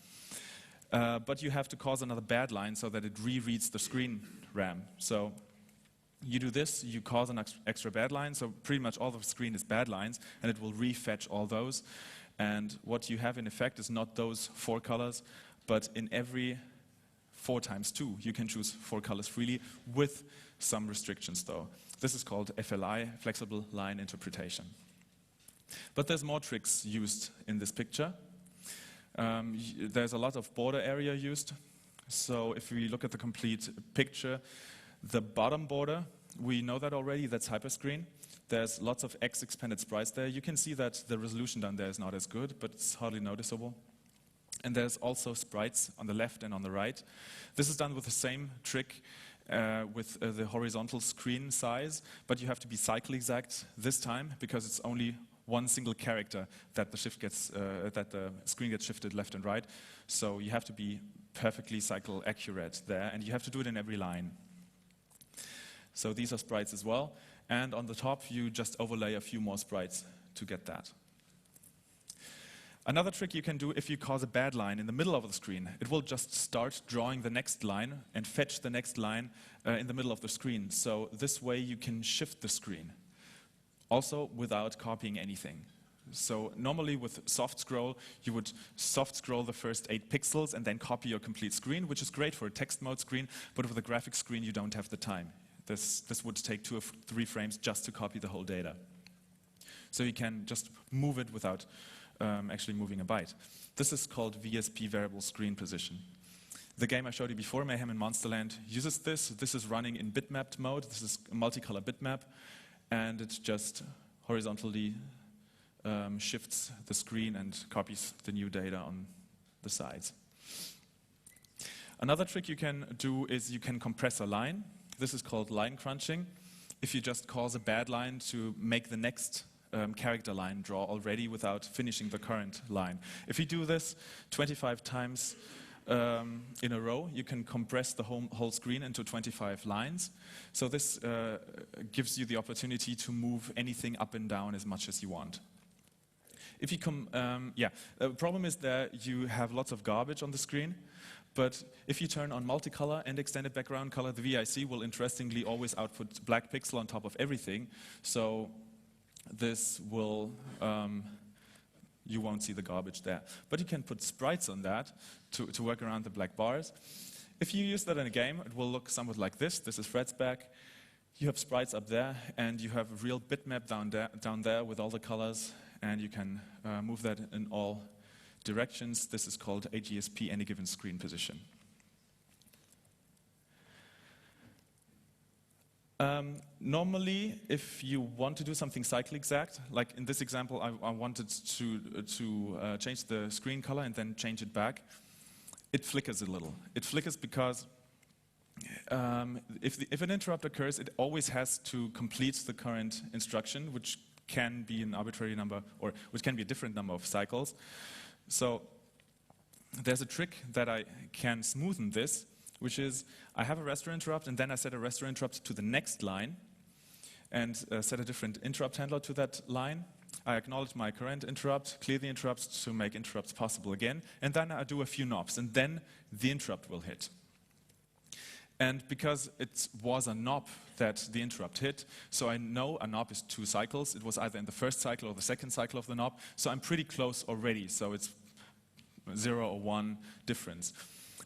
Speaker 2: But you have to cause another bad line so that it rereads the screen RAM. So you do this, you cause an extra bad line, so pretty much all the screen is bad lines, and it will refetch all those. And what you have in effect is not those 4 colors, but in every 4x2, you can choose 4 colors freely with some restrictions though. This is called FLI, Flexible Line Interpretation. But there's more tricks used in this picture. There's a lot of border area used. So if we look at the complete picture, the bottom border, we know that already, that's hyperscreen. There's lots of X expanded sprites there. You can see that the resolution down there is not as good, but it's hardly noticeable. And there's also sprites on the left and on the right. This is done with the same trick with the horizontal screen size, but you have to be cycle exact this time because it's only one single character that the screen gets shifted left and right. So you have to be perfectly cycle accurate there, and you have to do it in every line. So these are sprites as well, and on the top you just overlay a few more sprites to get that. Another trick you can do, if you cause a bad line in the middle of the screen, it will just start drawing the next line and fetch the next line in the middle of the screen. So this way you can shift the screen, also without copying anything. So normally with soft scroll, you would soft scroll the first 8 pixels and then copy your complete screen, which is great for a text mode screen, but with a graphics screen you don't have the time. This would take 2 or 3 frames just to copy the whole data. So you can just move it without actually moving a byte. This is called VSP, variable screen position. The game I showed you before, Mayhem in Monsterland, uses this. This is running in bitmapped mode. This is a multicolor bitmap, and it just horizontally shifts the screen and copies the new data on the sides. Another trick you can do is you can compress a line. This is called line crunching. If you just cause a bad line to make the next character line draw already without finishing the current line. If you do this 25 times in a row, you can compress the whole screen into 25 lines. So this gives you the opportunity to move anything up and down as much as you want. If you the problem is that you have lots of garbage on the screen. But if you turn on multicolor and extended background color, the VIC will interestingly always output black pixel on top of everything. So this will, you won't see the garbage there. But you can put sprites on that to work around the black bars. If you use that in a game, it will look somewhat like this. This is Fred's back. You have sprites up there, and you have a real bitmap down there with all the colors, and you can move that in all directions. This is called AGSP, any given screen position. Normally, if you want to do something cycle exact, like in this example, I wanted to change the screen color and then change it back, it flickers a little. It flickers because if an interrupt occurs, it always has to complete the current instruction, which can be an arbitrary number, or which can be a different number of cycles. So there's a trick that I can smoothen this, which is I have a restore interrupt, and then I set a restore interrupt to the next line, and set a different interrupt handler to that line. I acknowledge my current interrupt, clear the interrupts to make interrupts possible again, and then I do a few knobs, and then the interrupt will hit. And because it was a knob that the interrupt hit, so I know a knob is 2 cycles. It was either in the first cycle or the second cycle of the knob, so I'm pretty close already, so it's 0 or 1 difference.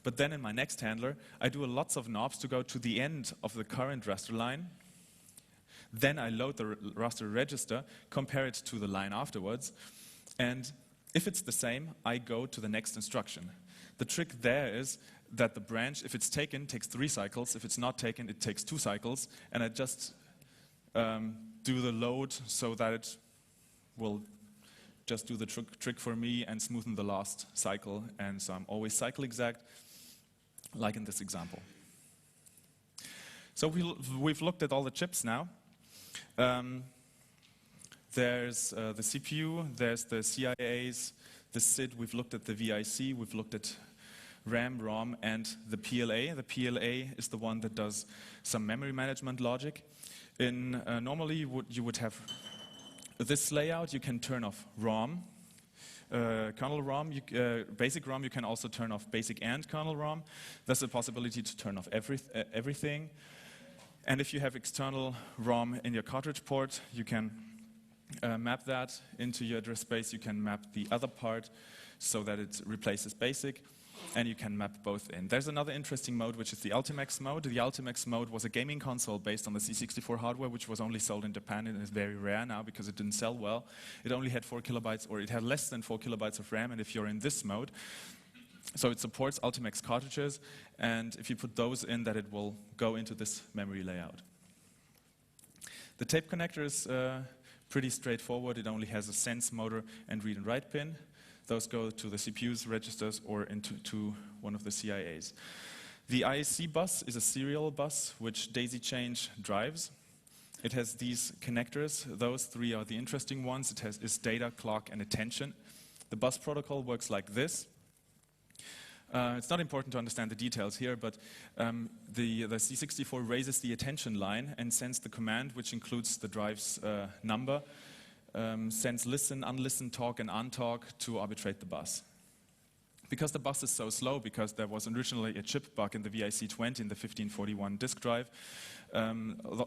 Speaker 2: But then in my next handler, I do lots of knobs to go to the end of the current raster line. Then I load the raster register, compare it to the line afterwards, and if it's the same, I go to the next instruction. The trick there is that the branch, if it's taken, takes 3 cycles. If it's not taken, it takes 2 cycles. And I just do the load so that it will just do the trick for me and smoothen the last cycle. And so I'm always cycle exact, like in this example. So we've looked at all the chips now. There's the CPU, there's the CIAs, the SID, we've looked at the VIC, we've looked at RAM, ROM, and the PLA. The PLA is the one that does some memory management logic. Normally, you would have this layout. You can turn off ROM, kernel ROM, basic ROM. You can also turn off basic and kernel ROM. There's a possibility to turn off everything. And if you have external ROM in your cartridge port, you can map that into your address space. You can map the other part so that it replaces basic. And you can map both in. There's another interesting mode, which is the Ultimax mode. The Ultimax mode was a gaming console based on the C64 hardware, which was only sold in Japan and is very rare now because it didn't sell well. It only had 4 kilobytes, or it had less than 4 kilobytes of RAM, and if you're in this mode, so it supports Ultimax cartridges, and if you put those in, that it will go into this memory layout. The tape connector is pretty straightforward. It only has a sense motor and read and write pin. Those go to the CPU's registers or into one of the CIAs. The IAC bus is a serial bus which daisy chain drives. It has these connectors. Those 3 are the interesting ones. It is data, clock, and attention. The bus protocol works like this. It's not important to understand the details here, but the C64 raises the attention line and sends the command, which includes the drive's number, sends listen, unlisten, talk, and untalk to arbitrate the bus. Because the bus is so slow, because there was originally a chip bug in the VIC-20 in the 1541 disk drive,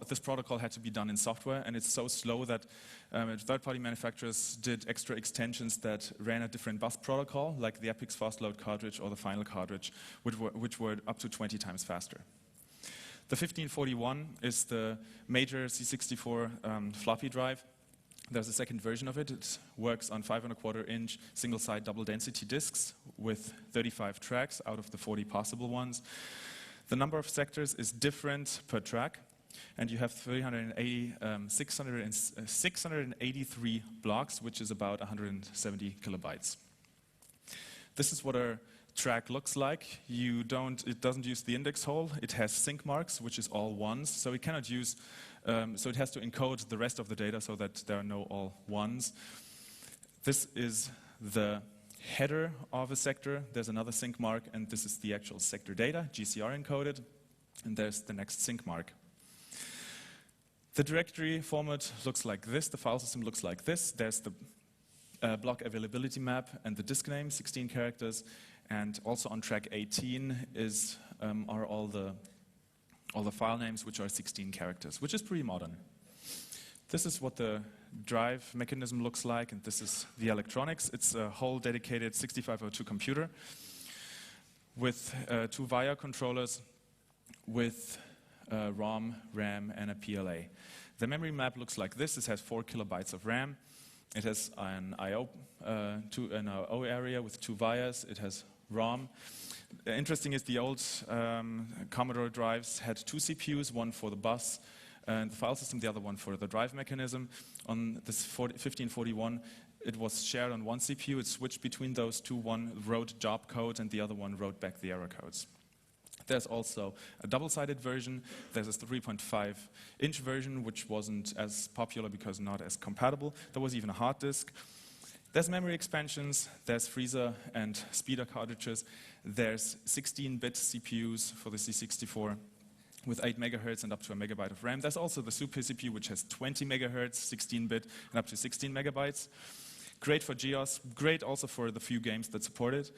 Speaker 2: this protocol had to be done in software, and it's so slow that third-party manufacturers did extra extensions that ran a different bus protocol, like the Epic's fast load cartridge or the final cartridge, which were up to 20 times faster. The 1541 is the major C64 floppy drive. There's a second version of it. It works on 5¼ single-side double-density disks with 35 tracks out of the 40 possible ones. The number of sectors is different per track, and you have 683 blocks, which is about 170 kilobytes. This is what a track looks like. It doesn't use the index hole. It has sync marks, which is all ones, so it cannot use. So it has to encode the rest of the data so that there are no all ones. This is the header of a sector. There's another sync mark, and this is the actual sector data, GCR encoded, and there's the next sync mark. The directory format looks like this. The file system looks like this. There's the block availability map and the disk name, 16 characters, and also on track 18 are all the file names, which are 16 characters, which is pretty modern. This is what the drive mechanism looks like, and this is the electronics. It's a whole dedicated 6502 computer with 2 VIA controllers, with ROM, RAM, and a PLA. The memory map looks like this. It has 4 kilobytes of RAM. It has an I/O area with 2 VIAs. It has ROM. Interesting is the old Commodore drives had 2 CPUs, one for the bus and the file system, the other one for the drive mechanism. On this 1541, it was shared on 1 CPU. It switched between those 2. One wrote job code and the other one wrote back the error codes. There's also a double-sided version. There's a 3.5-inch version, which wasn't as popular because not as compatible. There was even a hard disk. There's memory expansions. There's freezer and speeder cartridges. There's 16-bit CPUs for the C64 with 8 megahertz and up to a megabyte of RAM. There's also the Super CPU, which has 20 megahertz, 16-bit, and up to 16 megabytes. Great for GEOS. Great also for the few games that support it.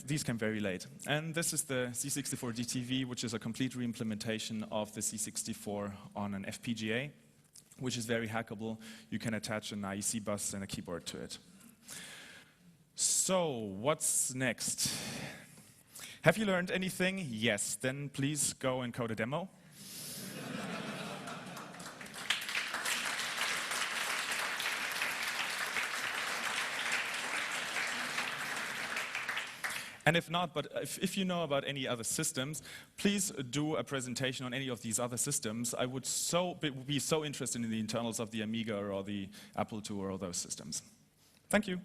Speaker 2: These came very late. And this is the C64 DTV, which is a complete reimplementation of the C64 on an FPGA, which is very hackable. You can attach an IEC bus and a keyboard to it. So, what's next? Have you learned anything? Yes. Then please go and code a demo. And if not, but if you know about any other systems, please do a presentation on any of these other systems. I would be so interested in the internals of the Amiga or the Apple II or all those systems. Thank you.